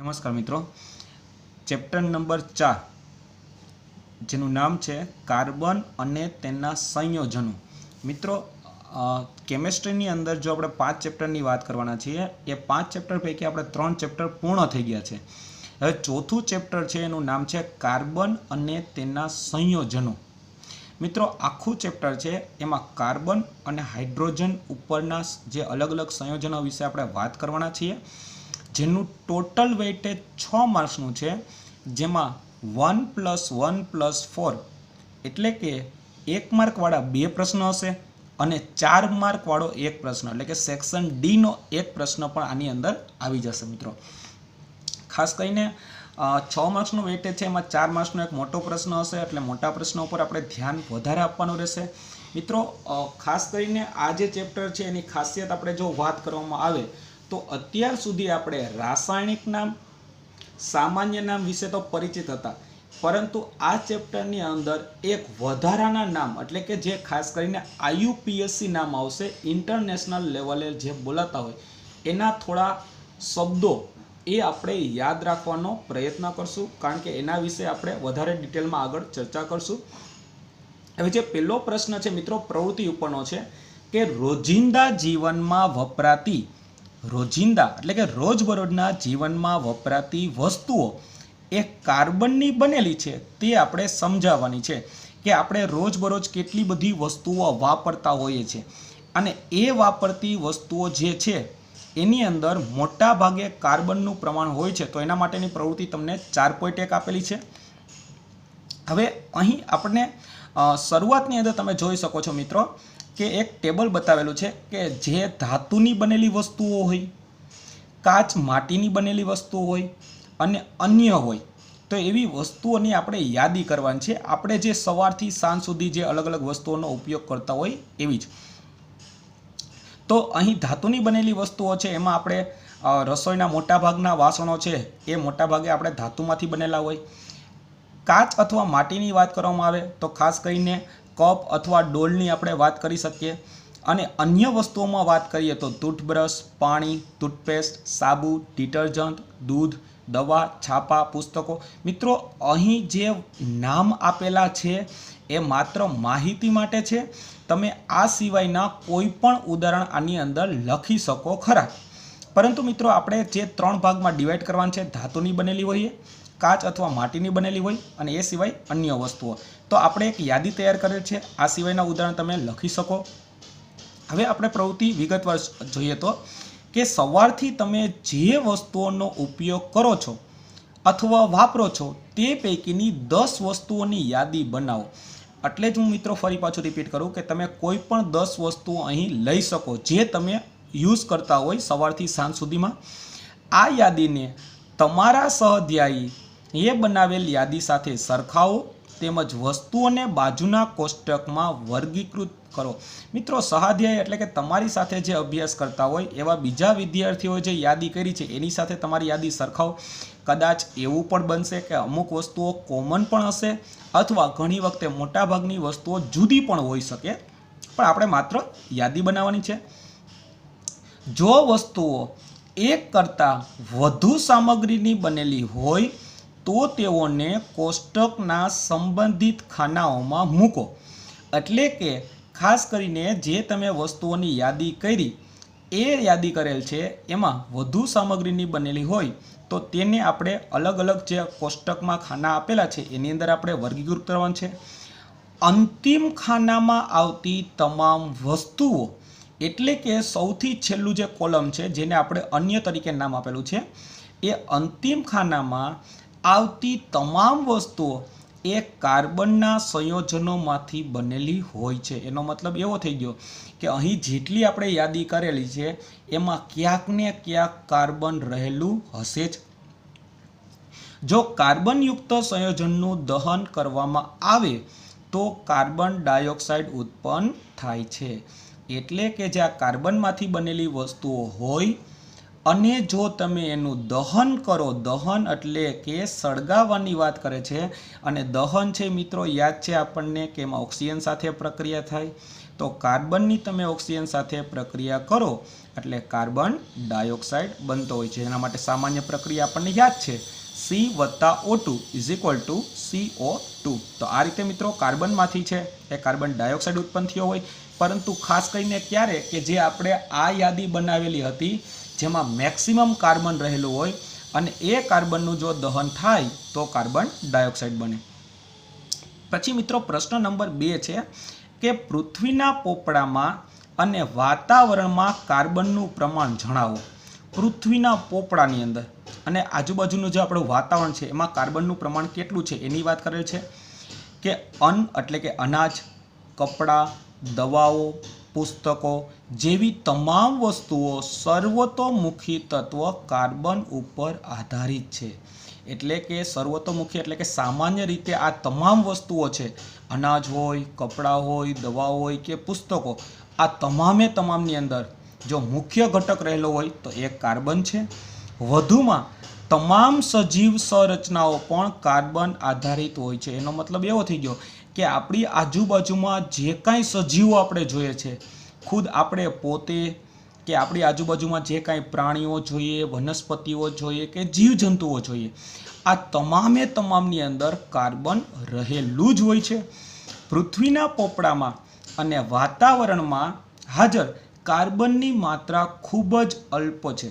નમસ્કાર મિત્રો, chapter number 4 જેનું નામ છે કાર્બન અને તેના સંયોજનો. મિત્રો, કેમેસ્ટ્રીની અંદર જો આપણે 5 ચેપ્ટરની વાત કરવાના છીએ, એ 5 ચેપ્ટર પૈકી આપણે 3 ચેપ્ટર પૂર્ણ થઈ ગયા છે. હવે ચોથું ચેપ્ટર છે એનું નામ છે કાર્બન અને તેના સંયોજનો. મિત્રો, આખું ચેપ્ટર છે એમાં કાર્બન અને હાઇડ્રોજન ઉપરના જે અલગ અલગ સંયોજનો વિશે આપણે વાત કરવાના છીએ, જેનું ટોટલ વેઇટેજ 6 માર્ક્સનું છે, જેમાં 1 + 1 + 4 એટલે કે 1 માર્કવાળા 2 પ્રશ્ન હશે અને 4 માર્કવાળો 1 પ્રશ્ન, એટલે કે સેક્શન ડીનો 1 પ્રશ્ન પણ આની અંદર આવી જશે. મિત્રો, ખાસ કરીને 6 માર્ક્સનું વેઇટેજ છે, એમાં 4 માર્ક્સનો એક મોટો પ્રશ્ન હશે, એટલે મોટા પ્રશ્નો ઉપર આપણે ધ્યાન વધારે આપવાનું રહેશે. મિત્રો, ખાસ કરીને આ જે ચેપ્ટર છે એની ખાસિયત આપણે જો વાત કરવામાં આવે તો અત્યાર સુધી આપણે રાસાયણિક નામ, સામાન્ય નામ વિશે તો પરિચિત હતા, પરંતુ આ ચેપ્ટરની અંદર એક વધારાના નામ, એટલે કે જે ખાસ કરીને IUPAC નામ આવશે, ઇન્ટરનેશનલ લેવલે જે બોલાતા હોય એના થોડા શબ્દો એ આપણે યાદ રાખવાનો પ્રયત્ન કરશું, કારણ કે એના વિશે આપણે વધારે ડિટેલમાં આગળ ચર્ચા કરશું. હવે જે પહેલો પ્રશ્ન છે મિત્રો, પ્રવૃત્તિ ઉપરનો છે કે રોજિંદા જીવનમાં વપરાતી, રોજિંદા એટલે કે રોજબરોજના જીવનમાં વપરાતી વસ્તુઓ એ કાર્બનની બનેલી છે, તે આપણે સમજાવવાની છે કે આપણે રોજબરોજ કેટલી બધી વસ્તુઓ વાપરતા હોઈએ છીએ, અને એ વાપરતી વસ્તુઓ જે છે એની અંદર મોટા ભાગે કાર્બનનું પ્રમાણ હોય છે. તો એના માટેની પ્રવૃત્તિ તમને 4.1 આપેલી છે. હવે અહીં આપણે શરૂઆતની અંદર તમે જોઈ શકો છો મિત્રો કે એક ટેબલ બતાવેલું છે કે જે ધાતુની બનેલી વસ્તુઓ હોય, કાચ માટીની બનેલી વસ્તુઓ હોય અને અન્ય હોય, તો એવી વસ્તુઓની આપણે યાદી કરવાની છે. આપણે જે સવારથી સાંજ સુધી જે અલગ અલગ વસ્તુઓનો ઉપયોગ કરતા હોય એવી જ. તો અહીં ધાતુની બનેલી વસ્તુઓ છે, એમાં આપણે રસોઈના મોટાભાગના વાસણો છે એ મોટાભાગે આપણે ધાતુમાંથી બનેલા હોય. કાચ અથવા માટીની વાત કરવામાં આવે તો ખાસ કરીને કપ અથવા ડોલની આપણે વાત કરી શકીએ, અને અન્ય વસ્તુઓમાં વાત કરીએ તો ટૂથબ્રશ, પાણી, ટૂથપેસ્ટ, સાબુ, ડિટર્જન્ટ, દૂધ, દવા, છાપા, પુસ્તકો. મિત્રો, અહીં જે નામ આપેલા છે એ માત્ર માહિતી માટે છે. તમે આ સિવાયના કોઈ પણ ઉદાહરણ આની અંદર લખી શકો ખરા, પરંતુ મિત્રો આપણે જે 3 ભાગમાં ડિવાઈડ કરવાનું છે, ધાતુની બનેલી હોય, કાચ અથવા માટીની બનેલી હોય અને એ સિવાય અન્ય વસ્તુઓ. તો આપણે એક યાદી તૈયાર કરેલ છે, આ સિવાયના ઉદાહરણ તમે લખી શકો. હવે આપણે પ્રવૃત્તિ વિગતવાર જોઈએ તો કે સવારથી તમે જે વસ્તુઓનો ઉપયોગ કરો છો અથવા વાપરો છો તે પૈકીની 10 વસ્તુઓની યાદી બનાવો. એટલે જ હું મિત્રો ફરી પાછું રિપીટ કરું કે તમે કોઈ પણ 10 વસ્તુઓ અહીં લઈ શકો જે તમે યુઝ કરતા હોય સવારથી સાંજ સુધીમાં. આ યાદીને તમારા સહધ્યાયી એ બનાવેલ યાદી સાથે સરખાવો, તેમજ વસ્તુઓને બાજુના કોષ્ટકમાં વર્ગીકૃત કરો. મિત્રો, સહાધ્યાય એટલે કે તમારી સાથે જે અભ્યાસ કરતા હોય એવા બીજા વિદ્યાર્થીઓએ જે યાદી કરી છે એની સાથે તમારી યાદી સરખાવો. કદાચ એવું પણ બનશે કે અમુક વસ્તુઓ કોમન પણ હશે, અથવા ઘણી વખતે મોટાભાગની વસ્તુઓ જુદી પણ હોઈ શકે, પણ આપણે માત્ર યાદી બનાવવાની છે. જો વસ્તુઓ એક કરતાં વધુ સામગ્રીની બનેલી હોય તો તેઓને કોષ્ટકના સંબંધિત ખાનાઓમાં મૂકો. એટલે કે ખાસ કરીને જે તમે વસ્તુઓની યાદી કરી, એ યાદી કરેલ છે એમાં વધુ સામગ્રીની બનેલી હોય તો તેને આપણે અલગ અલગ જે કોષ્ટકમાં ખાના આપેલા છે એની અંદર આપણે વર્ગીકૃત કરવાનું છે. અંતિમ ખાનામાં આવતી તમામ વસ્તુઓ, એટલે કે સૌથી છેલ્લું જે કોલમ છે જેને આપણે અન્ય તરીકે નામ આપેલું છે, એ અંતિમ ખાનામાં આવતી તમામ વસ્તુઓ એ કાર્બનના સંયોજનોમાંથી બનેલી હોય છે. એનો મતલબ એવો થઈ ગયો કે અહીં જેટલી આપણે યાદી કરેલી છે એમાં ક્યાંક ને ક્યાંક કાર્બન રહેલું હશે જ. જો કાર્બનયુક્ત સંયોજનનું દહન કરવામાં આવે તો કાર્બન ડાયોક્સાઇડ ઉત્પન્ન થાય છે. એટલે કે જે આ કાર્બનમાંથી બનેલી વસ્તુઓ હોય અને જો તમે એનું દહન કરો, દહન એટલે કે સળગાવવાની વાત કરે છે, અને દહન છે મિત્રો યાદ છે આપણને કે એમાં ઓક્સિજન સાથે પ્રક્રિયા થાય, તો કાર્બનની તમે ઓક્સિજન સાથે પ્રક્રિયા કરો એટલે કાર્બન ડાયોક્સાઇડ બનતો હોય છે. એના માટે સામાન્ય પ્રક્રિયા આપણને યાદ છે, C+O2 = CO2. તો આ રીતે મિત્રો કાર્બનમાંથી છે એ કાર્બન ડાયોક્સાઇડ ઉત્પન્ન થયો હોય, પરંતુ ખાસ કરીને ક્યારે કે જે આપણે આ યાદી બનાવેલી હતી જેમાં મેક્સિમમ કાર્બન રહેલું હોય અને એ કાર્બનનું જો દહન થાય તો કાર્બન ડાયોક્સાઇડ બને. પછી મિત્રો પ્રશ્ન નંબર 2 છે કે પૃથ્વીના પોપડામાં અને વાતાવરણમાં કાર્બનનું પ્રમાણ જણાવો. પૃથ્વીના પોપડાની અંદર અને આજુબાજુનું જે આપણું વાતાવરણ છે એમાં કાર્બનનું પ્રમાણ કેટલું છે એની વાત કરેલ છે કે અન્ન એટલે કે અનાજ, કપડાં, દવાઓ, પુસ્તકો જેવી તમામ વસ્તુઓ સર્વતોમુખી તત્વ કાર્બન ઉપર આધારિત છે. એટલે કે સર્વતોમુખી એટલે કે સામાન્ય રીતે આ તમામ વસ્તુઓ છે, અનાજ હોય, કપડાં હોય, દવાઓ હોય કે પુસ્તકો, આ તમામની અંદર જો મુખ્ય ઘટક રહેલો હોય તો એ કાર્બન છે. વધુમાં તમામ સજીવ સંરચનાઓ પણ કાર્બન આધારિત હોય છે. એનો મતલબ એવો થઈ ગયો કે આપણી આજુબાજુમાં જે કાંઈ સજીવો આપણે જોઈએ છે, ખુદ આપણે પોતે કે આપણી આજુબાજુમાં જે કાંઈ પ્રાણીઓ જોઈએ, વનસ્પતિઓ જોઈએ કે જીવજંતુઓ જોઈએ, આ તમામની અંદર કાર્બન રહેલું જ હોય છે. પૃથ્વીના પોપડામાં અને વાતાવરણમાં હાજર કાર્બનની માત્રા ખૂબ જ અલ્પ છે.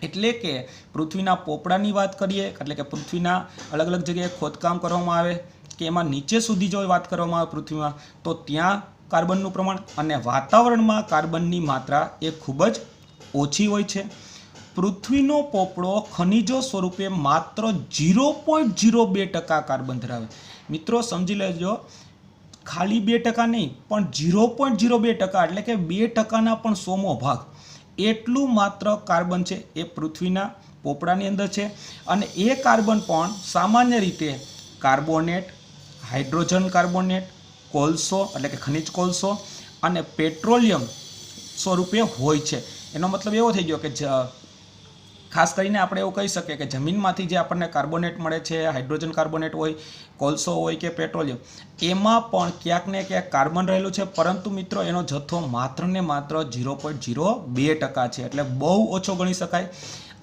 એટલે કે પૃથ્વીના પોપડાની વાત કરીએ એટલે કે પૃથ્વીના અલગ અલગ જગ્યાએ ખોદકામ કરવામાં આવે કે એમાં નીચે સુધી જો વાત કરવામાં આવે પૃથ્વીમાં, તો ત્યાં કાર્બનનું પ્રમાણ અને વાતાવરણમાં કાર્બનની માત્રા એ ખૂબ જ ઓછી હોય છે. પૃથ્વીનો પોપડો ખનિજો સ્વરૂપે માત્ર 0.02% કાર્બન ધરાવે. મિત્રો સમજી લેજો, ખાલી 2% નહીં પણ 0.02% એટલે કે 2%ના પણ 100મો ભાગ એટલું માત્ર કાર્બન છે એ પૃથ્વીના પોપડાની અંદર છે. અને એ કાર્બન પણ સામાન્ય રીતે કાર્બોનેટ, હાઇડ્રોજન કાર્બોનેટ, કોલસો એટલે કે ખનિજ કોલસો અને પેટ્રોલિયમ સ્વરૂપે હોય છે. એનો મતલબ એવો થઈ ગયો કે ખાસ કરીને આપણે એવું કહી શકીએ કે જમીનમાંથી જે આપણને કાર્બોનેટ મળે છે, હાઇડ્રોજન કાર્બોનેટ હોય, કોલસો હોય કે પેટ્રોલિયમ, એમાં પણ ક્યાંક ને ક્યાંક કાર્બન રહેલું છે, પરંતુ મિત્રો એનો જથ્થો માત્ર ને માત્ર 0.02% છે, એટલે બહુ ઓછો ગણી શકાય.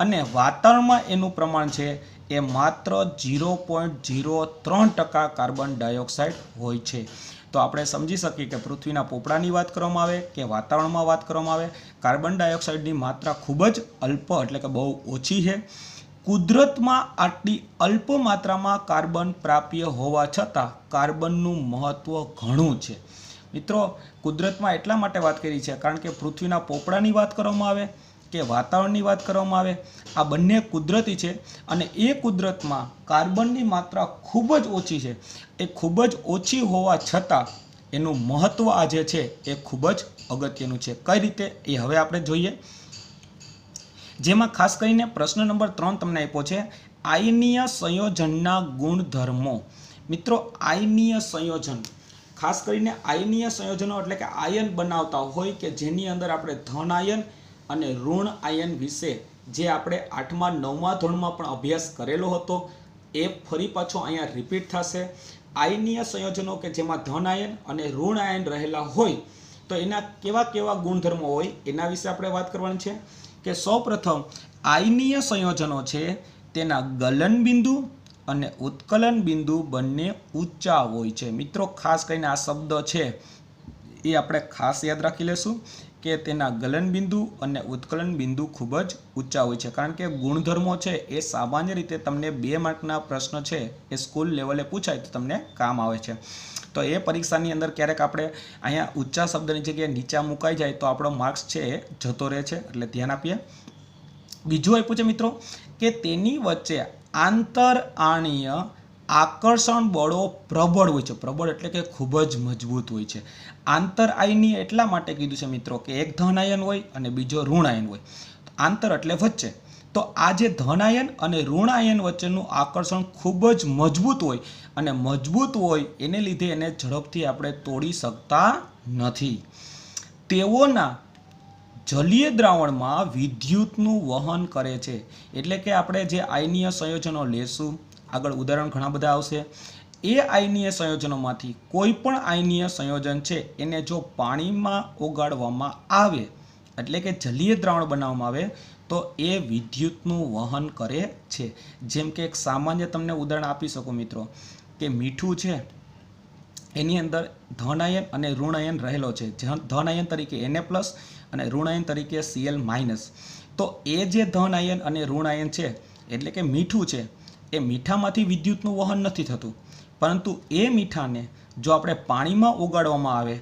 અને વાતાવરણમાં એનું પ્રમાણ છે એ માત્ર 0.03% કાર્બન ડાયોક્સાઇડ હોય છે. તો આપણે સમજી શકીએ કે પૃથ્વીના પોપડાની વાત કરવામાં આવે કે વાતાવરણમાં વાત કરવામાં આવે, કાર્બન ડાયોક્સાઇડની માત્રા ખૂબ જ અલ્પ એટલે કે બહુ ઓછી છે. કુદરતમાં આટલી અલ્પ માત્રામાં કાર્બન પ્રાપ્ય હોવા છતાં કાર્બનનું મહત્ત્વ ઘણું છે. મિત્રો કુદરતમાં એટલા માટે વાત કરી છે કારણ કે પૃથ્વીના પોપડાની વાત કરવામાં આવે કે વાતાવરણની વાત કરવામાં આવે, આ બંને કુદરતી છે અને એ કુદરતમાં કાર્બનની માત્રા ખૂબ જ ઓછી છે. એ ખૂબ જ ઓછી હોવા છતાં એનું મહત્ત્વ આ જે છે એ ખૂબ જ અગત્યનું છે. કઈ રીતે એ હવે આપણે જોઈએ. જેમાં ખાસ કરીને પ્રશ્ન નંબર 3 તમને આપ્યો છે, આયનીય સંયોજનના ગુણધર્મો. મિત્રો આયનીય સંયોજન, ખાસ કરીને આયનીય સંયોજનો એટલે કે આયન બનાવતા હોય કે જેની અંદર આપણે ધન આયન અને ઋણ આયન વિશે જે આપણે 8મા 9મા ધોરણમાં પણ અભ્યાસ કરેલો હતો એ ફરી પાછો અહીંયા રિપીટ થશે. આયનીય સંયોજનો કે જેમાં ધન આયન અને ઋણ આયન રહેલા હોય તો એના કેવા કેવા ગુણધર્મો હોય એના વિશે આપણે વાત કરવાની છે. કે સૌપ્રથમ આયનીય સંયોજનો છે તેના ગલન બિંદુ અને ઉત્કલન બિંદુ બંને ઊંચા હોય છે. મિત્રો ખાસ કરીને આ શબ્દ છે એ આપણે ખાસ યાદ રાખી લેશું કે તેના ગલન બિંદુ અને ઉત્કલન બિંદુ ખૂબ જ ઊંચા હોય છે. કારણ કે ગુણધર્મો છે એ સામાન્ય રીતે તમને 2 માર્કના પ્રશ્ન છે એ સ્કૂલ લેવલે પૂછાય તો તમને કામ આવે છે. તો એ પરીક્ષાની અંદર ક્યારેક આપણે અહીંયા ઊંચા શબ્દની જગ્યાએ નીચા મુકાઈ જાય તો આપણો માર્ક્સ છે એ જતો રહે છે, એટલે ધ્યાન આપીએ. બીજું આપ્યું છે મિત્રો કે તેની વચ્ચે આંતર આણ્વીય આકર્ષણ બળો પ્રબળ હોય છે. પ્રબળ એટલે કે ખૂબ જ મજબૂત હોય છે. આંતર આયનીય એટલા માટે કીધું છે મિત્રો કે એક ધન આયન હોય અને બીજો ઋણ આયન હોય. આંતર એટલે વચ્ચે. તો આ જે ધન આયન અને ઋણ આયન વચ્ચેનું આકર્ષણ ખૂબ જ મજબૂત હોય અને મજબૂત હોય એને લીધે એને ઝડપથી આપણે તોડી શકતા નથી. તેઓના જલીય દ્રાવણમાં વિદ્યુતનું વહન કરે છે. એટલે કે આપણે જે આયનીય સંયોજનો લેશું, આગળ ઉદાહરણ ઘણા બધા આવશે, એ આયનીય સંયોજનોમાંથી કોઈ પણ આયનીય સંયોજન છે એને જો પાણીમાં ઓગાળવામાં આવે એટલે કે જલીય દ્રાવણ બનાવવામાં આવે તો એ વિદ્યુતનું વહન કરે છે. જેમ કે એક સામાન્ય તમને ઉદાહરણ આપી શકું મિત્રો કે મીઠું છે એની અંદર ધન આયન અને ઋણ આયન રહેલો છે. ધન આયન તરીકે Na+ અને ઋણ આયન તરીકે Cl-. તો એ જે ધન આયન અને ઋણ આયન છે એટલે કે મીઠું છે એ મીઠામાંથી વિદ્યુતનું વહન નથી થતું, પરંતુ એ મીઠાને જો આપણે પાણીમાં ઓગાળવામાં આવે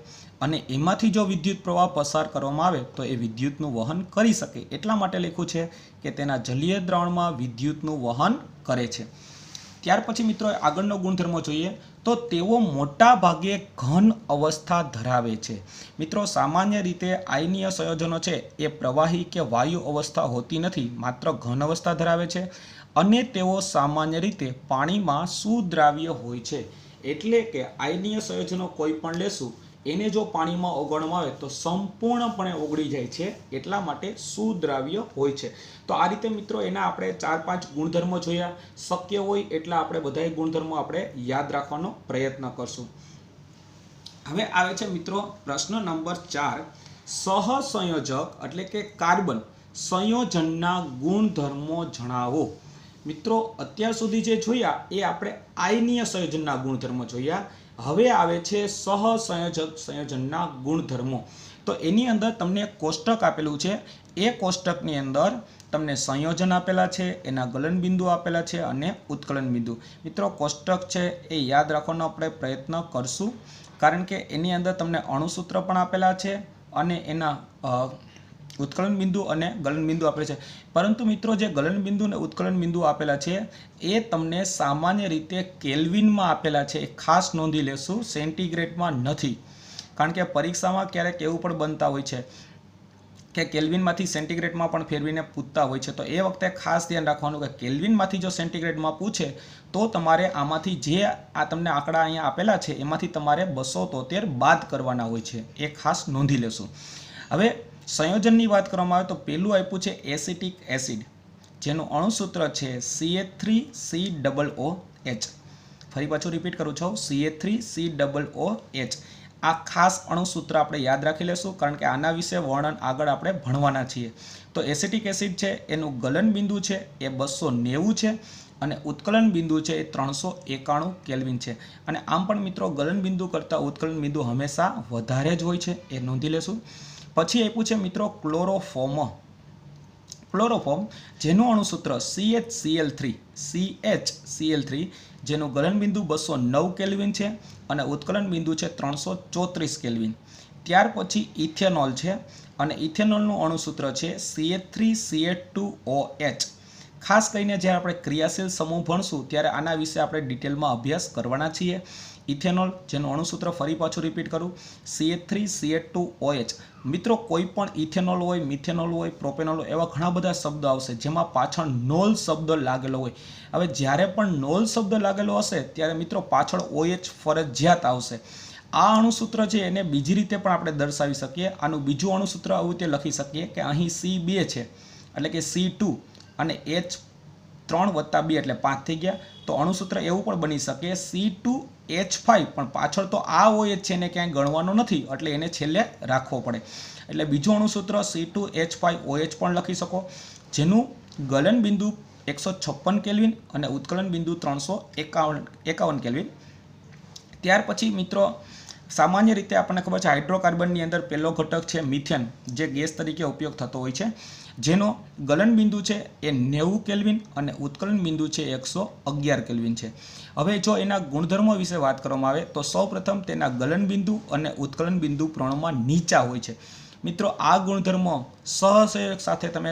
અને એમાંથી જો વિદ્યુત પ્રવાહ પસાર કરવામાં આવે તો એ વિદ્યુતનું વહન કરી શકે. એટલા માટે લખ્યું છે કે તેના જલીય દ્રાવણમાં વિદ્યુતનું વહન કરે છે. ત્યાર પછી મિત્રો આગળનો ગુણધર્મો જોઈએ તો તેઓ મોટા ભાગે ઘન અવસ્થા ધરાવે છે. મિત્રો સામાન્ય રીતે આયનીય સંયોજનો છે એ પ્રવાહી કે વાયુ અવસ્થા હોતી નથી, માત્ર ઘન અવસ્થા ધરાવે છે અને તેઓ સામાન્ય રીતે પાણીમાં સુદ્રાવ્ય હોય છે. એટલે કે આયનીય સંયોજનો કોઈ પણ લેશું એને જો પાણીમાં ઓગાળવામાં આવે તો સંપૂર્ણપણે ઓગળી જાય છે, એટલા માટે સુદ્રાવ્ય હોય છે. તો આ રીતે મિત્રો એના આપણે 4-5 ગુણધર્મો જોયા. શક્ય હોય એટલા આપણે બધાય ગુણધર્મો આપણે યાદ રાખવાનો પ્રયત્ન કરશું. હવે આવે છે મિત્રો પ્રશ્ન નંબર 4, સહસંયોજક એટલે કે કાર્બન સંયોજનના ગુણધર્મો જણાવો. મિત્રો અત્યાર સુધી જે જોયા એ આપણે આયનીય સંયોજનના ગુણધર્મો જોયા. હવે આવે છે સહસંયોજક સંયોજનના ગુણધર્મો. તો એની અંદર તમને કોષ્ટક આપેલું છે. એ કોષ્ટકની અંદર તમને સંયોજન આપેલા છે, એના ગલનબિંદુ આપેલા છે અને ઉત્કલન બિંદુ. મિત્રો કોષ્ટક છે એ યાદ રાખવાનો આપણે પ્રયત્ન કરશું, કારણ કે એની અંદર તમને અણુસૂત્ર પણ આપેલા છે અને એના ઉત્કલન બિંદુ અને ગલન બિંદુ આપેલા છે. પરંતુ મિત્રો જે ગલન બિંદુ અને ઉત્કલન બિંદુ આપેલા છે એ તમને સામાન્ય રીતે કેલ્વિનમાં આપેલા છે. ખાસ નોંધી લેશું, સેન્ટીગ્રેડમાં નથી. કારણ કે પરીક્ષામાં ક્યારેક એવું પણ બનતા હોય છે કે કેલ્વિનમાંથી સેન્ટીગ્રેડમાં પણ ફેરવીને પૂછતા હોય છે. તો એ વખતે ખાસ ધ્યાન રાખવાનું કે કેલ્વિનમાંથી જો સેન્ટીગ્રેડમાં પૂછે તો તમારે આમાંથી જે આ તમને આંકડા અહીંયા આપેલા છે એમાંથી તમારે 273 બાદ કરવાના હોય છે. એ ખાસ નોંધી લેશું. હવે સંયોજનની વાત કરવામાં આવે તો પહેલું આપ્યું છે એસિટિક એસિડ, જેનું અણુસૂત્ર છે CH3COOH. ફરી પાછું રિપીટ કરું છું, CH3COOH. આ ખાસ અણુસૂત્ર આપણે યાદ રાખી લેશું, કારણ કે આના વિશે વર્ણન આગળ આપણે ભણવાના છીએ. તો એસિટિક એસિડ છે એનું ગલન બિંદુ છે એ 290 છે અને ઉત્કલન બિંદુ છે એ 391 કેલ્વિન છે. અને આમ પણ મિત્રો ગલન બિંદુ કરતાં ઉત્કલન બિંદુ હંમેશા વધારે જ હોય છે, એ નોંધી લેશું. પછી આપ્યું છે મિત્રો ક્લોરોફોર્મ, જેનું અણુસૂત્ર CHCl3, જેનું ગલન બિંદુ 209 કેલ્વિન છે અને ઉત્કલન બિંદુ છે 334 કેલ્વિન. ત્યાર પછી ઇથેનોલ છે અને ઇથેનોલનું અણુસૂત્ર છે CH3CH2OH. ખાસ કરીને જ્યારે આપણે ક્રિયાશીલ સમૂહ ભણશું ત્યારે આના વિશે આપણે ડિટેલમાં અભ્યાસ કરવાના છીએ. ઇથેનોલ, જેનું અણુસૂત્ર ફરી પાછું રિપીટ કરું, CH3CH2OH. મિત્રો કોઈ પણ ઇથેનોલ હોય, મિથેનોલ હોય, પ્રોપેનોલ હોય, એવા ઘણા બધા શબ્દ આવશે જેમાં પાછળ નોલ શબ્દ લાગેલો હોય. હવે જ્યારે પણ નોલ શબ્દ લાગેલો હશે ત્યારે મિત્રો પાછળ OH ફરજિયાત આવશે. આ અણુસૂત્ર છે એને બીજી રીતે પણ આપણે દર્શાવી શકીએ. આનું બીજું અણુસૂત્ર આવું રીતે લખી શકીએ કે અહીં C2 છે એટલે કે C2 અને H3+2 એટલે 5 થઈ ગયા. તો અણુસૂત્ર એવું પણ બની શકે C2H5, પણ પાછળ તો આ OH છે એને ક્યાંય ગણવાનો નથી એટલે એને છેલ્લે રાખવો પડે. એટલે બીજું અણુસૂત્ર C2H5OH પણ લખી શકો, જેનું ગલન બિંદુ 156 કેલ્વિન અને ઉત્કલન બિંદુ 351 કેલ્વિન. ત્યાર પછી મિત્રો સામાન્ય રીતે આપણને ખબર છે હાઇડ્રોકાર્બનની અંદર પહેલો ઘટક છે મિથેન, જે ગેસ તરીકે ઉપયોગ થતો હોય છે, જેનો ગલન બિંદુ છે એ 90 કેલ્વિન અને ઉત્કલન બિંદુ છે 111 કેલ્વિન છે. હવે જો એના ગુણધર્મો વિશે વાત કરવામાં આવે તો સૌપ્રથમ તેના ગલન બિંદુ અને ઉત્કલન બિંદુ પ્રમાણમાં નીચા હોય છે. મિત્રો આ ગુણધર્મો સહસંયોજક સાથે તમે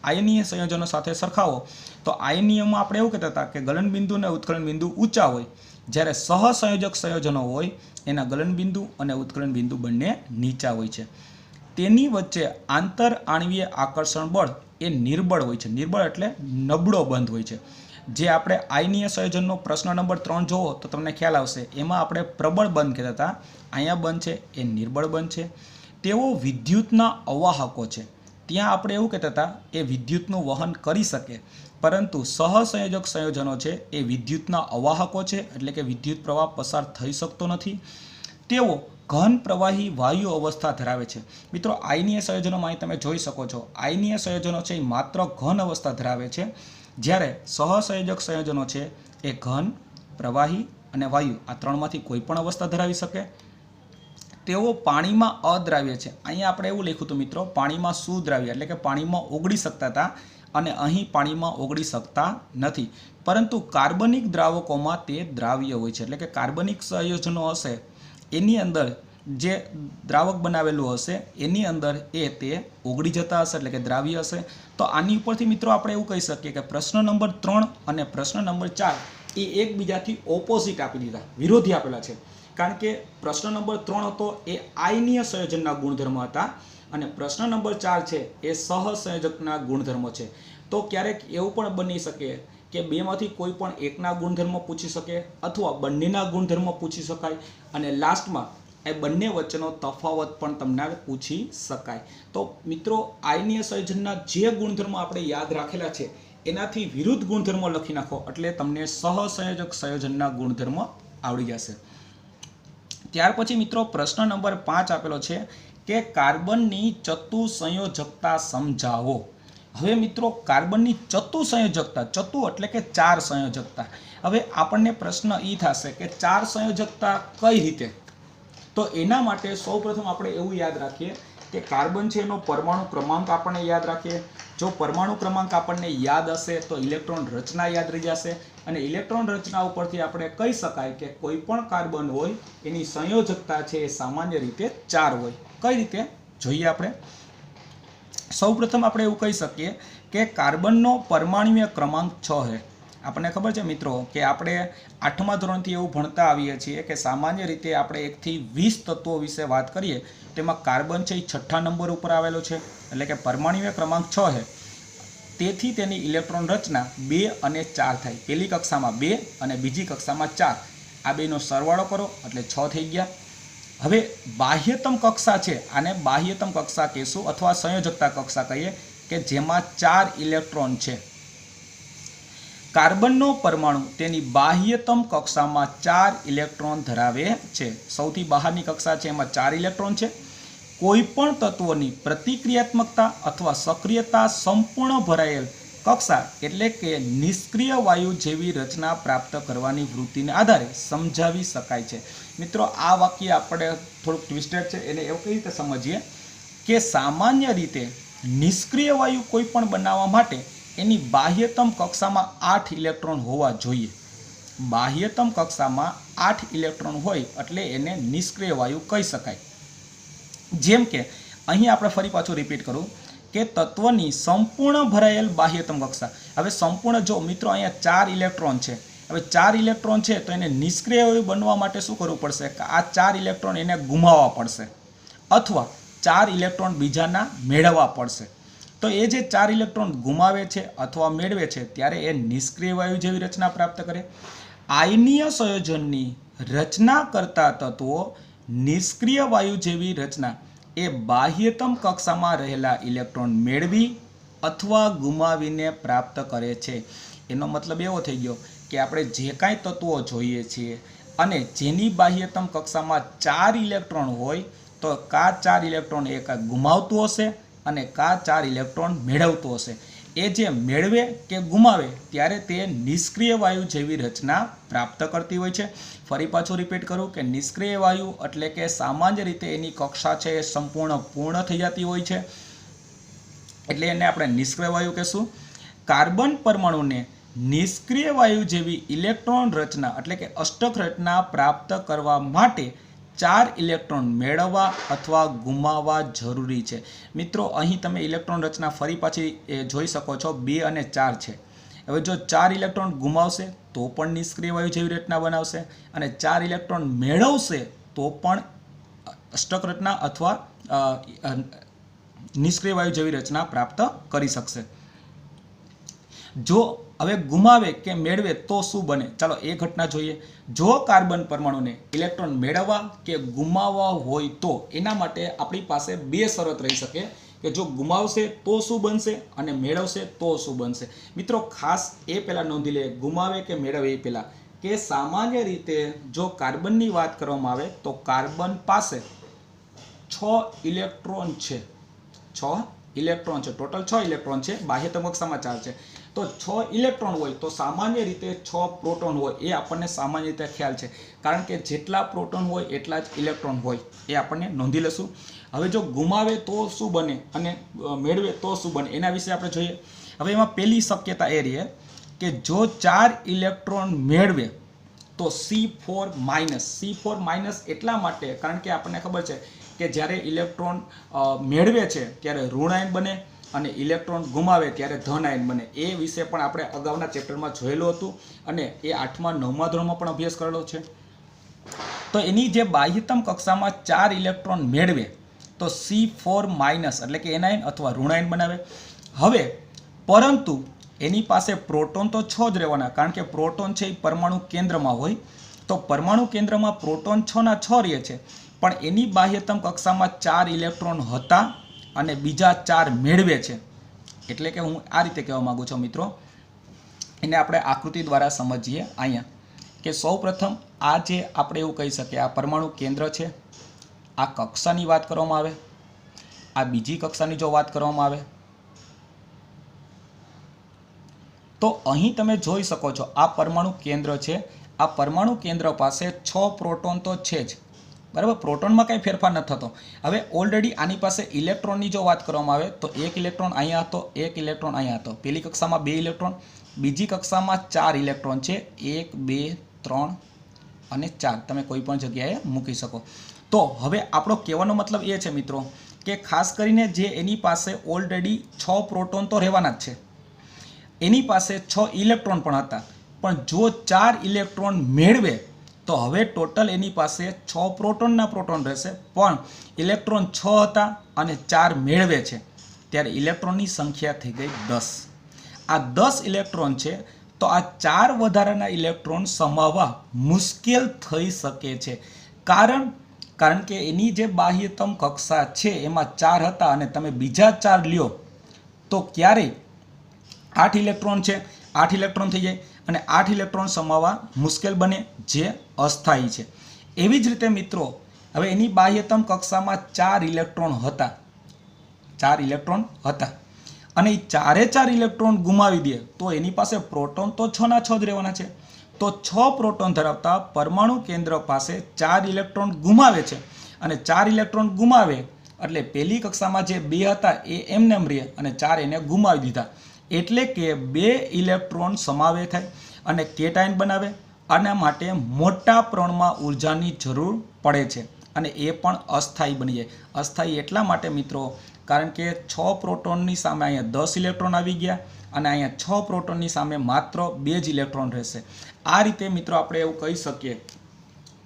આયનીય સંયોજનો સાથે સરખાવો તો આયનીયમાં આપણે એવું કહેતા હતા કે ગલન બિંદુ અને ઉત્કલન બિંદુ ઊંચા હોય, જ્યારે સહસંયોજક સંયોજનો હોય એના ગલન બિંદુ અને ઉત્કલન બિંદુ બંને નીચા હોય છે. તેની વચ્ચે આંતર આણ્વીય આકર્ષણ બળ એ નિર્બળ હોય છે. નિર્બળ એટલે નબળો બંધ હોય છે. જે આપણે આયનીય સંયોજનનો પ્રશ્ન નંબર 3 જોવો તો તમને ખ્યાલ આવશે, એમાં આપણે પ્રબળ બંધ કહેતા હતા, અહીંયા બંધ છે એ નિર્બળ બંધ છે. તેઓ વિદ્યુતના અવાહકો છે. ત્યાં આપણે એવું કહેતા હતા એ વિદ્યુતનું વહન કરી શકે, પરંતુ સહસંયોજક સંયોજનો છે એ વિદ્યુતના અવાહકો છે, એટલે કે વિદ્યુત પ્રવાહ પસાર થઈ શકતો નથી. તેઓ ઘન પ્રવાહી વાયુ અવસ્થા ધરાવે છે. મિત્રો આયનીય સંયોજનોમાં અહીં તમે જોઈ શકો છો, આયનીય સંયોજનો છે એ માત્ર ઘન અવસ્થા ધરાવે છે, જ્યારે સહસંયોજક સંયોજનો છે એ ઘન, પ્રવાહી અને વાયુ આ ત્રણમાંથી કોઈ પણ અવસ્થા ધરાવી શકે. તેઓ પાણીમાં અદ્રાવ્ય છે. અહીંયા આપણે એવું લખ્યું હતું મિત્રો, પાણીમાં સુદ્રાવ્ય એટલે કે પાણીમાં ઓગળી શકતા હતા, અને અહીં પાણીમાં ઓગળી શકતા નથી. પરંતુ કાર્બનિક દ્રાવકોમાં તે દ્રાવ્ય હોય છે, એટલે કે કાર્બનિક સંયોજનો હશે એની અંદર જે દ્રાવક બનાવેલું હશે એની અંદર તે ઓગળી જતા હશે, એટલે કે દ્રાવ્ય હશે. તો આની ઉપરથી મિત્રો આપણે એવું કહી શકીએ કે પ્રશ્ન નંબર 3 અને પ્રશ્ન નંબર 4 એ એકબીજાથી ઓપોઝિટ આપી દીધા, વિરોધી આપેલા છે. કારણ કે પ્રશ્ન નંબર 3 હતો એ આયનીય સંયોજનના ગુણધર્મ હતા, અને પ્રશ્ન નંબર 4 છે એ સહસંયોજકના ગુણધર્મો છે. તો ક્યારેક એવું પણ બની શકે કે બેમાંથી કોઈ પણ એકના ગુણધર્મો પૂછી શકે, અથવા બંનેના ગુણધર્મો પૂછી શકાય, અને લાસ્ટમાં એ બંને વચ્ચેનો તફાવત પણ તમને પૂછી શકાય. તો મિત્રો આયનીય સંયોજનના જે ગુણધર્મો આપણે યાદ રાખેલા છે એનાથી વિરુદ્ધ ગુણધર્મો લખી નાખો એટલે તમને સહસંયોજક સંયોજનના ગુણધર્મો આવડી જશે. ત્યાર પછી મિત્રો પ્રશ્ન નંબર 5 આપેલો છે કે કાર્બનની ચતુસંયોજકતા સમજાવો. હવે મિત્રો કાર્બનની ચતુસંયોજકતા, ચતુ એટલે કે 4 સંયોજકતા. હવે આપણને પ્રશ્ન એ થશે કે 4 સંયોજકતા કઈ રીતે? તો એના માટે સૌપ્રથમ આપણે એવું યાદ રાખીએ કે કાર્બન છે એનો પરમાણુ ક્રમાંક આપણને યાદ રાખીએ. જો પરમાણુ ક્રમાંક આપણને યાદ હશે તો ઇલેક્ટ્રોન રચના યાદ રહી જશે, અને ઇલેક્ટ્રોન રચના ઉપરથી આપણે કહી શકાય કે કોઈ પણ કાર્બન હોય એની સંયોજકતા છે એ સામાન્ય રીતે 4 હોય. કઈ રીતે જોઈએ આપણે? સૌપ્રથમ આપણે એવું કહી શકીએ કે કાર્બનનો પરમાણુય ક્રમાંક 6 છે. આપણને ખબર છે મિત્રો કે આપણે 8મા ધોરણથી એવું ભણતા આવીએ છીએ કે સામાન્ય રીતે આપણે 1 થી 20 તત્વો વિશે વાત કરીએ તેમાં કાર્બન છે એ 6ઠા નંબર ઉપર આવેલો છે, એટલે કે પરમાણુય ક્રમાંક 6 છે. તેથી તેની ઇલેક્ટ્રોન રચના 2 અને 4 થાય. પહેલી કક્ષામાં 2 અને બીજી કક્ષામાં 4. આ બેનો સરવાળો કરો એટલે 6 થઈ ગયા. હવે બાહ્યતમ કક્ષા છે, આને બાહ્યતમ કક્ષા કહેશું અથવા સંયોજકતા કક્ષા કહીએ, કે જેમાં 4 ઇલેક્ટ્રોન છે. કાર્બનનો પરમાણુ તેની બાહ્યતમ કક્ષામાં 4 ઇલેક્ટ્રોન ધરાવે છે. સૌથી બહારની કક્ષા છે એમાં 4 ઇલેક્ટ્રોન છે. કોઈ પણ તત્વોની પ્રતિક્રિયાત્મકતા અથવા સક્રિયતા સંપૂર્ણ ભરાયેલ કક્ષા એટલે કે નિષ્ક્રિય વાયુ જેવી રચના પ્રાપ્ત કરવાની વૃત્તિને આધારે સમજાવી શકાય છે. મિત્રો આ વાક્ય આપણે થોડુંક ટ્વિસ્ટેડ છે, એને એવું કઈ રીતે સમજીએ કે સામાન્ય રીતે નિષ્ક્રિય વાયુ કોઈ પણ બનાવવા માટે એની બાહ્યતમ કક્ષામાં 8 ઇલેક્ટ્રોન હોવા જોઈએ. બાહ્યતમ કક્ષામાં 8 ઇલેક્ટ્રોન હોય એટલે એને નિષ્ક્રિય વાયુ કહી શકાય. જેમ કે અહીં આપણે ફરી પાછું રિપીટ કરું કે તત્વની સંપૂર્ણ ભરાયેલ બાહ્યતમ કક્ષા. હવે સંપૂર્ણ, જો મિત્રો અહીંયા 4 ઇલેક્ટ્રોન છે, હવે 4 ઇલેક્ટ્રોન છે તો એને નિષ્ક્રિય વાયુ બનવા માટે શું કરવું પડશે કે આ 4 ઇલેક્ટ્રોન એને ગુમાવવા પડશે, અથવા 4 ઇલેક્ટ્રોન બીજાના મેળવવા પડશે. તો એ જે 4 ઇલેક્ટ્રોન ગુમાવે છે અથવા મેળવે છે ત્યારે એ નિષ્ક્રિય વાયુ જેવી રચના પ્રાપ્ત કરે. આયનીય સંયોજનની રચના કરતા તત્વો નિષ્ક્રિય વાયુ જેવી રચના એ બાહ્યતમ કક્ષામાં રહેલા ઇલેક્ટ્રોન મેળવી અથવા ગુમાવીને પ્રાપ્ત કરે છે. એનો મતલબ એવો થઈ ગયો કે આપણે જે કાંઈ તત્વો જોઈએ છીએ અને જેની બાહ્યતમ કક્ષામાં 4 ઇલેક્ટ્રોન હોય તો કા 4 ઇલેક્ટ્રોન એ કાંઈ ગુમાવતું હશે અને કા 4 ઇલેક્ટ્રોન મેળવતું હશે. એ જે મેળવે કે ગુમાવે ત્યારે તે નિષ્ક્રિય વાયુ જેવી રચના પ્રાપ્ત કરતી હોય છે. ફરી પાછું રિપીટ કરું કે નિષ્ક્રિય વાયુ એટલે કે સામાન્ય રીતે એની કક્ષા છે એ સંપૂર્ણ પૂર્ણ થઈ જતી હોય છે, એટલે એને આપણે નિષ્ક્રિય વાયુ કહેશું. કાર્બન પરમાણુને નિષ્ક્રિય વાયુ જેવી ઇલેક્ટ્રોન રચના એટલે કે અષ્ટક રચના પ્રાપ્ત કરવા માટે 4 ઇલેક્ટ્રોન મેળવવા અથવા ગુમાવવા જરૂરી છે. મિત્રો અહીં તમે ઇલેક્ટ્રોન રચના ફરી પાછી જોઈ શકો છો, 2 અને 4 છે. હવે જો 4 ઇલેક્ટ્રોન ગુમાવશે તો પણ નિષ્ક્રિય વાયુ જેવી રચના બનાવશે, અને 4 ઇલેક્ટ્રોન મેળવશે તો પણ અષ્ટક રચના અથવા નિષ્ક્રિય વાયુ જેવી રચના પ્રાપ્ત કરી શકશે. જો હવે ગુમાવે કે મેળવે તો શું બને? ચાલો એ ઘટના જોઈએ. જો કાર્બન પરમાણુને ઇલેક્ટ્રોન મેળવવા કે ગુમાવવા હોય તો એના માટે આપણી પાસે 2 શરત રહી શકે કે કે જો ગુમાવશે તો શું બનશે અને મેળવશે તો શું બનશે. મિત્રો ખાસ એ પહેલાં નોંધી લે, ગુમાવે કે મેળવે એ પહેલાં, કે સામાન્ય રીતે જો કાર્બનની વાત કરવામાં આવે તો કાર્બન પાસે 6 ઇલેક્ટ્રોન છે. 6 ઇલેક્ટ્રોન છે, ટોટલ 6 ઇલેક્ટ્રોન છે, બાહ્યતમ કક્ષામાં 4 છે. તો 6 ઇલેક્ટ્રોન હોય તો સામાન્ય રીતે 6 પ્રોટોન હોય, એ આપણને સામાન્ય રીતે ખ્યાલ છે. કારણ કે જેટલા પ્રોટોન હોય એટલા જ ઇલેક્ટ્રોન હોય, એ આપણને નોંધી લેશું. હવે જો ગુમાવે તો શું બને અને મેળવે તો શું બને, એના વિશે આપણે જોઈએ. હવે એમાં પહેલી શક્યતા એ રહી કે જો 4 ઇલેક્ટ્રોન મેળવે તો C4- એટલા માટે કારણ કે આપણને ખબર છે કે જ્યારે ઇલેક્ટ્રોન મેળવે છે ત્યારે ઋણાયન બને અને ઇલેક્ટ્રોન ગુમાવે ત્યારે ધન આયન બને. એ વિશે પણ આપણે અગાઉના ચેપ્ટરમાં જોયેલું હતું અને એ 8મા 9મા ધોરણમાં પણ અભ્યાસ કરેલો છે. તો એની જે બાહ્યતમ કક્ષામાં 4 ઇલેક્ટ્રોન મેળવે તો C4- એટલે કે એનાયન અથવા ઋણાયન બનાવે. હવે પરંતુ એની પાસે પ્રોટોન તો 6 જ રહેવાના, કારણ કે પ્રોટોન છે એ પરમાણુ કેન્દ્રમાં હોય. તો પરમાણુ કેન્દ્રમાં પ્રોટોન 6ના 6 રહે છે, પણ એની બાહ્યતમ કક્ષામાં 4 ઇલેક્ટ્રોન હતા અને બીજા 4 મેળવે છે. એટલે કે હું આ રીતે કહેવા માંગુ છું મિત્રો, એને આપણે આકૃતિ દ્વારા સમજીએ અહીંયા, કે સૌપ્રથમ આ જે આપણે એવું કહી શકીએ આ પરમાણુ કેન્દ્ર છે. આ કક્ષાની વાત કરવામાં આવે, આ બીજી કક્ષાની જો વાત કરવામાં આવે તો અહીં તમે જોઈ શકો છો આ પરમાણુ કેન્દ્ર છે. આ પરમાણુ કેન્દ્ર પાસે 6 પ્રોટોન તો છે જ, બરાબર. પ્રોટોનમાં કંઈ ફેરફાર નથી થતો. હવે ઓલરેડી આની પાસે ઇલેક્ટ્રોનની જો વાત કરવામાં આવે તો 1 ઇલેક્ટ્રોન અહીંયા હતો, 1 ઇલેક્ટ્રોન અહીંયા હતો. પહેલી કક્ષામાં 2 ઇલેક્ટ્રોન, બીજી કક્ષામાં 4 ઇલેક્ટ્રોન છે, 1 2 3 અને 4. તમે કોઈ પણ જગ્યાએ મૂકી શકો. તો હવે આપણો કહેવાનો મતલબ એ છે મિત્રો કે ખાસ કરીને જે એની પાસે ઓલરેડી 6 પ્રોટોન તો રહેવાના જ છે, એની પાસે 6 ઇલેક્ટ્રોન પણ હતા, પણ જો 4 ઇલેક્ટ્રોન મેળવે તો હવે ટોટલ એની પાસે 6 પ્રોટોનના પ્રોટોન રહેશે, પણ ઇલેક્ટ્રોન 6 હતા અને 4 મેળવે છે, ત્યારે ઇલેક્ટ્રોનની સંખ્યા થઈ ગઈ 10. આ 10 ઇલેક્ટ્રોન છે તો આ 4 વધારાના ઇલેક્ટ્રોન સમાવવા મુશ્કેલ થઈ શકે છે. કારણ કે એની જે બાહ્યતમ કક્ષા છે એમાં 4 હતા અને તમે બીજા 4 લ્યો તો ક્યારેય 8 ઇલેક્ટ્રોન છે, 8 ઇલેક્ટ્રોન થઈ જાય અને 8 ઇલેક્ટ્રોન સમાવવા મુશ્કેલ બને, જે અસ્થાયી છે. એવી જ રીતે મિત્રો હવે એની બાહ્યતમ કક્ષામાં 4 ઇલેક્ટ્રોન હતા, 4 ઇલેક્ટ્રોન હતા અને એ 4 ઇલેક્ટ્રોન ગુમાવી દે તો એની પાસે પ્રોટોન તો 6ના 6 જ રહેવાના છે. તો 6 પ્રોટોન ધરાવતા પરમાણુ કેન્દ્ર પાસે 4 ઇલેક્ટ્રોન ગુમાવે છે અને 4 ઇલેક્ટ્રોન ગુમાવે એટલે પહેલી કક્ષામાં જે 2 હતા એ એમને રહે અને 4 એને ગુમાવી દીધા. એટલે કે 2 ઇલેક્ટ્રોન સમાવે થાય અને કેટાયન બનાવે. આના માટે મોટા પ્રમાણમાં ઉર્જાની જરૂર પડે છે અને એ પણ અસ્થાયી બની જાય. અસ્થાયી એટલા માટે મિત્રો કારણ કે 6 પ્રોટોનની સામે અહીંયા 10 ઇલેક્ટ્રોન આવી ગયા અને અહીંયા 6 પ્રોટોનની સામે માત્ર 2 જ ઇલેક્ટ્રોન રહેશે. આ રીતે મિત્રો આપણે એવું કહી શકીએ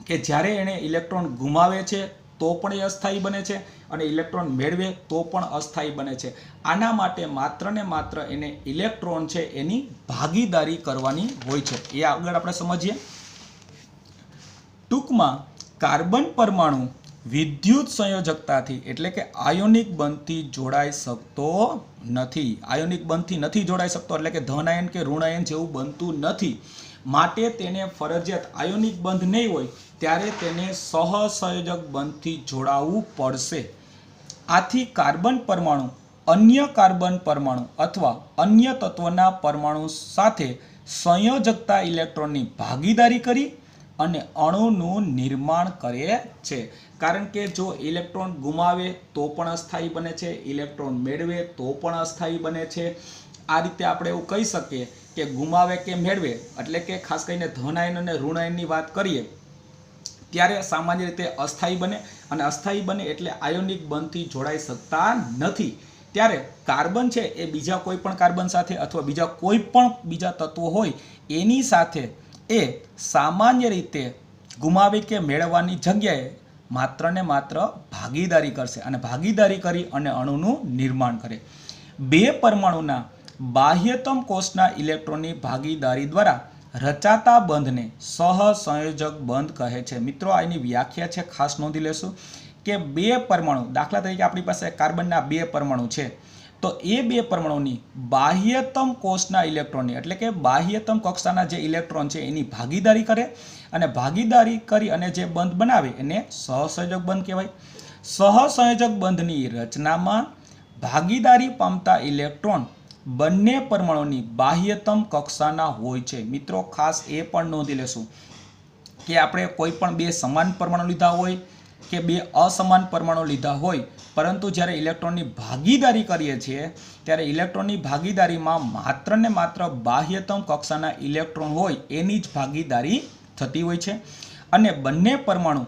કે જ્યારે એણે ઇલેક્ટ્રોન ગુમાવે છે તો પણ એ અસ્થાયી બને છે અને ઇલેક્ટ્રોન મેળવે તો પણ અસ્થાયી બને છે. આના માટે માત્ર ને માત્ર એને ઇલેક્ટ્રોન છે એની ભાગીદારી કરવાની હોય છે. એ આગળ આપણે સમજીએ. ટૂંકમાં કાર્બન પરમાણુ વિદ્યુત સંયોજકતાથી એટલે કે આયોનિક બંધથી જોડાઈ શકતો નથી. આયોનિક બંધથી નથી જોડાઈ શકતો એટલે કે ધન આયન કે ઋણ આયન જેવું બનતું નથી. માટે તેને ફરજિયાત આયોનિક બંધ નહીં હોય ત્યારે તેને સહસંયોજક બંધથી જોડાવવું પડશે. આથી કાર્બન પરમાણુ અન્ય કાર્બન પરમાણુ અથવા અન્ય તત્વના પરમાણુ સાથે સંયોજકતા ઇલેક્ટ્રોનની ભાગીદારી કરી અને અણુનું નિર્માણ કરે છે. કારણ કે જો ઇલેક્ટ્રોન ગુમાવે તો પણ અસ્થાયી બને છે, ઇલેક્ટ્રોન મેળવે તો પણ અસ્થાયી બને છે. આ રીતે આપણે એવું કહી શકીએ કે ગુમાવે કે મેળવે એટલે કે ખાસ કરીને ધન આયન અને ઋણ આયનની વાત કરીએ ત્યારે સામાન્ય રીતે અસ્થાયી બને અને અસ્થાયી બને એટલે આયોનિક બંધથી જોડાઈ શકતા નથી. ત્યારે કાર્બન છે એ બીજા કોઈ પણ કાર્બન સાથે અથવા બીજા કોઈ પણ બીજા તત્વો હોય એની સાથે એ સામાન્ય રીતે ગુમાવી કે મેળવવાની જગ્યાએ માત્ર ને માત્ર ભાગીદારી કરશે અને ભાગીદારી કરી અને અણુનું નિર્માણ કરે. 2 પરમાણુના બાહ્યતમ કોષના ઇલેક્ટ્રોનની ભાગીદારી દ્વારા રચાતા બંધને સહસંયોજક બંધ કહે છે. મિત્રો આની વ્યાખ્યા છે ખાસ નોંધી લેશું કે બે પરમાણુ, દાખલા તરીકે આપણી પાસે કાર્બનના બે પરમાણુ છે, તો એ બે પરમાણુની બાહ્યતમ કોષના ઇલેક્ટ્રોનની એટલે કે બાહ્યતમ કક્ષાના જે ઇલેક્ટ્રોન છે એની ભાગીદારી કરે અને ભાગીદારી કરી અને જે બંધ બનાવે એને સહસંયોજક બંધ કહેવાય. સહસંયોજક બંધની રચનામાં ભાગીદારી પામતા ઇલેક્ટ્રોન બંને પરમાણુની બાહ્યતમ કક્ષાના હોય છે. મિત્રો ખાસ એ પણ નોંધી લેશું કે આપણે કોઈ પણ બે સમાન પરમાણુ લીધા હોય કે બે અસમાન પરમાણુ લીધા હોય, પરંતુ જ્યારે ઇલેક્ટ્રોનની ભાગીદારી કરીએ છીએ ત્યારે ઇલેક્ટ્રોનની ભાગીદારીમાં માત્ર ને માત્ર બાહ્યતમ કક્ષાના ઇલેક્ટ્રોન હોય એની જ ભાગીદારી થતી હોય છે અને બંને પરમાણુ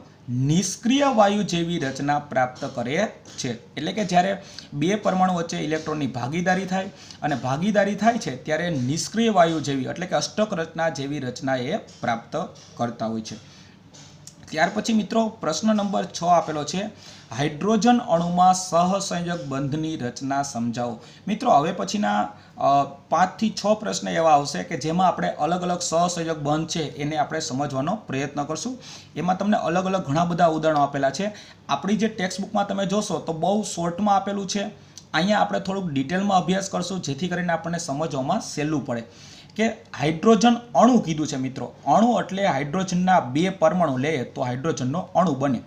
નિષ્ક્રિય વાયુ જેવી રચના પ્રાપ્ત કરે છે. એટલે કે જ્યારે બે પરમાણુ વચ્ચે ઇલેક્ટ્રોનની ભાગીદારી થાય અને ભાગીદારી થાય છે ત્યારે નિષ્ક્રિય વાયુ જેવી એટલે કે અષ્ટક રચના જેવી રચના એ પ્રાપ્ત કરતા હોય છે. ત્યાર પછી મિત્રો પ્રશ્ન નંબર 6 આપેલો છે, હાઇડ્રોજન અણુમાં સહસંયોજક બંધની રચના સમજાવો. મિત્રો હવે પછીના 5 થી 6 પ્રશ્ન એવા આવશે કે જેમાં આપણે અલગ અલગ સહસંયોજક બંધ છે એને આપણે સમજવાનો પ્રયત્ન કરશું. એમાં તમને અલગ અલગ ઘણા બધા ઉદાહરણો આપેલા છે. આપણી જે ટેક્સ્ટ બુકમાં તમે જોશો તો બહુ શોર્ટમાં આપેલું છે. અહીંયા આપણે થોડુંક ડિટેલમાં અભ્યાસ કરશું જેથી કરીને આપણને સમજવામાં સહેલું પડે કે હાઇડ્રોજન અણુ કીધું છે. મિત્રો અણુ એટલે હાઇડ્રોજનના બે પરમાણુ લે તો હાઇડ્રોજનનો અણુ બને.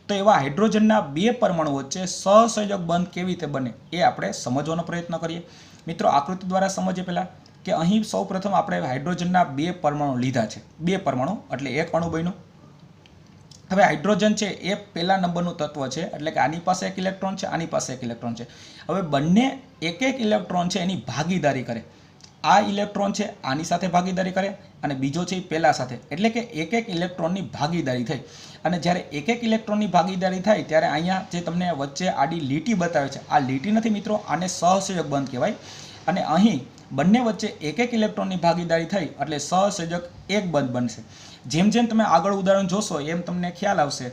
તો એવા હાઇડ્રોજનના બે પરમાણુ વચ્ચે સહસંયોજક બંધ કેવી રીતે બને એ આપણે સમજવાનો પ્રયત્ન કરીએ. મિત્રો આકૃતિ દ્વારા સમજીએ પહેલાં કે અહીં સૌપ્રથમ આપણે હાઇડ્રોજનના બે પરમાણુ લીધા છે. બે પરમાણુ એટલે એક અણુ બન્યું. હવે હાઇડ્રોજન છે એ પહેલા નંબરનું તત્વ છે એટલે કે આની પાસે એક ઇલેક્ટ્રોન છે, આની પાસે એક ઇલેક્ટ્રોન છે. હવે બંને એક એક ઇલેક્ટ્રોન છે એની ભાગીદારી કરે. આ ઇલેક્ટ્રોન છે આની સાથે ભાગીદારી કરે અને બીજો છે એ પહેલા સાથે, એટલે કે એક એક ઇલેક્ટ્રોનની ભાગીદારી થઈ. અને જ્યારે એક એક ઇલેક્ટ્રોનની ભાગીદારી થાય ત્યારે અહીંયા જે તમને વચ્ચે આડી લીટી બતાવે છે આ લીટી નથી મિત્રો, આને સહસંયોજક બંધ કહેવાય. અને અહીં બંને વચ્ચે એક એક ઇલેક્ટ્રોનની ભાગીદારી થઈ એટલે સહસંયોજક એક બંધ બનશે. જેમ જેમ તમે આગળ ઉદાહરણ જોશો એમ તમને ખ્યાલ આવશે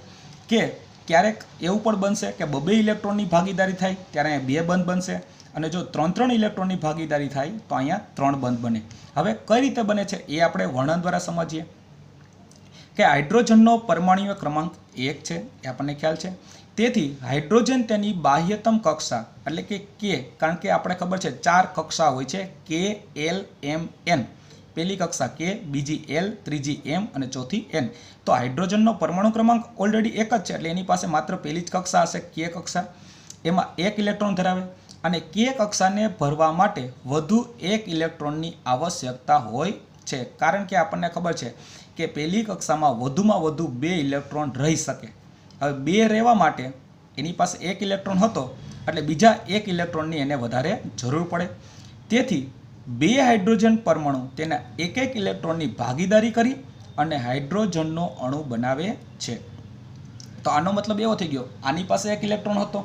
કે ક્યારેક એવું પણ બનશે કે બે ઇલેક્ટ્રોનની ભાગીદારી થાય ત્યારે અહીંયા બે બંધ બનશે અને જો 3 ઇલેક્ટ્રોનની ભાગીદારી થાય તો અહીંયા 3 બંધ બને. હવે કઈ રીતે બને છે એ આપણે વર્ણન દ્વારા સમજીએ કે હાઇડ્રોજનનો પરમાણુય ક્રમાંક 1 છે એ આપણને ખ્યાલ છે. તેથી હાઇડ્રોજન તેની બાહ્યતમ કક્ષા એટલે કે કે, કારણ કે આપણે ખબર છે 4 કક્ષા હોય છે કે એલ એમ એન. પહેલી કક્ષા કે, બીજી એલ, ત્રીજી એમ અને ચોથી એન. તો હાઇડ્રોજનનો પરમાણુ ક્રમાંક ઓલરેડી એક જ છે એટલે એની પાસે માત્ર પહેલી જ કક્ષા હશે કે કક્ષા. એમાં એક ઇલેક્ટ્રોન ધરાવે અને કે કક્ષાને ભરવા માટે વધુ એક ઇલેક્ટ્રોનની આવશ્યકતા હોય છે, કારણ કે આપણને ખબર છે કે પહેલી કક્ષામાં વધુમાં વધુ 2 ઇલેક્ટ્રોન રહી શકે. હવે 2 રહેવા માટે એની પાસે એક ઇલેક્ટ્રોન હતો એટલે બીજા એક ઇલેક્ટ્રોનની એને વધારે જરૂર પડે. તેથી 2 હાઇડ્રોજન પરમાણુ તેના એક એક ઇલેક્ટ્રોનની ભાગીદારી કરી અને હાઇડ્રોજનનો અણુ બનાવે છે. તો આનો મતલબ એવો થઈ ગયો, આની પાસે એક ઇલેક્ટ્રોન હતો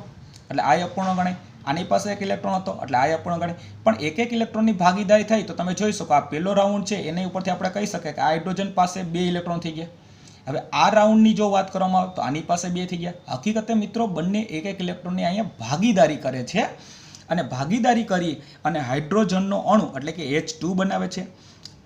એટલે આ અપૂર્ણ ગણાય, આની પાસે એક ઇલેક્ટ્રોન હતો એટલે આ અપૂર્ણ ગણાય. પણ એક એક ઇલેક્ટ્રોનની ભાગીદારી થઈ તો તમે જોઈ શકો આ પહેલો રાઉન્ડ છે એની ઉપરથી આપણે કહી શકીએ કે આ હાઇડ્રોજન પાસે 2 ઇલેક્ટ્રોન થઈ ગયા. હવે આ રાઉન્ડની જો વાત કરવામાં આવે તો આની પાસે 2 થઈ ગયા. હકીકતે મિત્રો બંને એક એક ઇલેક્ટ્રોનની અહીંયા ભાગીદારી કરે છે અને ભાગીદારી કરી અને હાઇડ્રોજનનો અણુ એટલે કે H2 બનાવે છે.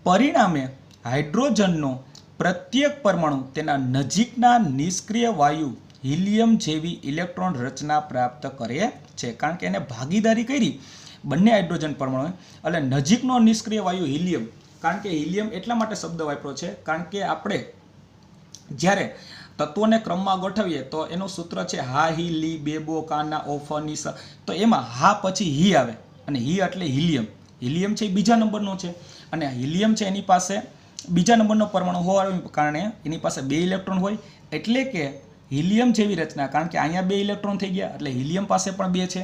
પરિણામે હાઇડ્રોજનનો પ્રત્યેક પરમાણુ તેના નજીકના નિષ્ક્રિય વાયુ હિલિયમ જેવી ઇલેક્ટ્રોન રચના પ્રાપ્ત કરે છે, કારણ કે એને ભાગીદારી કરી બંને હાઇડ્રોજન પરમાણુ એટલે નજીકનો નિષ્ક્રિય વાયુ હિલિયમ. કારણ કે હિલિયમ એટલા માટે શબ્દ વાપર્યો છે કારણ કે આપણે જ્યારે તત્વોને ક્રમમાં ગોઠવીએ તો એનું સૂત્ર છે હા હી લી બેબો કાના ઓફ ની સ. તો એમાં હા પછી હી આવે અને હી એટલે હિલિયમ. હિલિયમ છે એ બીજા નંબરનો છે અને હિલિયમ છે એની પાસે બીજા નંબરનો પરમાણુ હોવાને કારણે એની પાસે 2 ઇલેક્ટ્રોન હોય એટલે કે હિલિયમ જેવી રચના, કારણ કે અહીંયા 2 ઇલેક્ટ્રોન થઈ ગયા એટલે હિલિયમ પાસે પણ 2 છે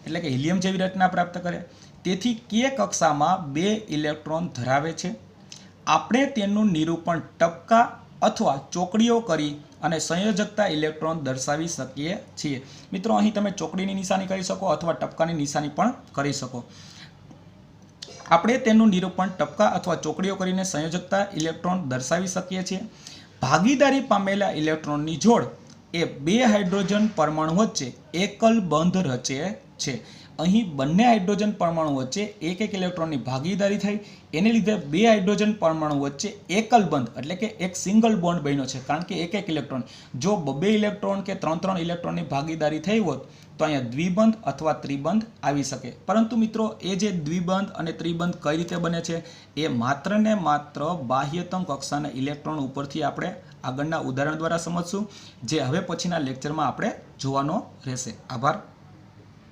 એટલે કે હિલિયમ જેવી રચના પ્રાપ્ત કરે. તેથી કે કક્ષામાં 2 ઇલેક્ટ્રોન ધરાવે છે. આપણે તેનું નિરૂપણ ટપકા અથવા ચોકડીઓ કરી અને સંયોજકતા ઇલેક્ટ્રોન દર્શાવી શકીએ છીએ. મિત્રો અહીં તમે ચોકડીની નિશાની કરી શકો અથવા ટપકાની નિશાની પણ કરી શકો. આપણે તેનું નિરૂપણ ટપકા અથવા ચોકડીઓ કરીને સંયોજકતા ઇલેક્ટ્રોન દર્શાવી શકીએ છીએ. ભાગીદારી પામેલા ઇલેક્ટ્રોનની જોડ એ 2 હાઇડ્રોજન પરમાણુ વચ્ચે એકલ બંધ રચે છે. અહીં બંને હાઇડ્રોજન પરમાણુ વચ્ચે એક એક ઇલેક્ટ્રોનની ભાગીદારી થઈ, એને લીધે બે હાઇડ્રોજન પરમાણુ વચ્ચે એકલ બંધ એટલે કે એક સિંગલ બોન્ડ બન્યો છે, કારણ કે એક ઇલેક્ટ્રોન. જો બે ઇલેક્ટ્રોન કે ત્રણ ઇલેક્ટ્રોનની ભાગીદારી થઈ હોત તો અહીંયા દ્વિબંધ અથવા ત્રિબંધ આવી શકે. પરંતુ મિત્રો એ જે દ્વિબંધ અને ત્રિબંધ કઈ રીતે બને છે એ માત્ર ને માત્ર બાહ્યતમ કક્ષાના ઇલેક્ટ્રોન ઉપરથી આપણે આગળના ઉદાહરણ દ્વારા સમજશું, જે હવે પછીના લેક્ચરમાં આપણે જોવાનો રહેશે. આભાર.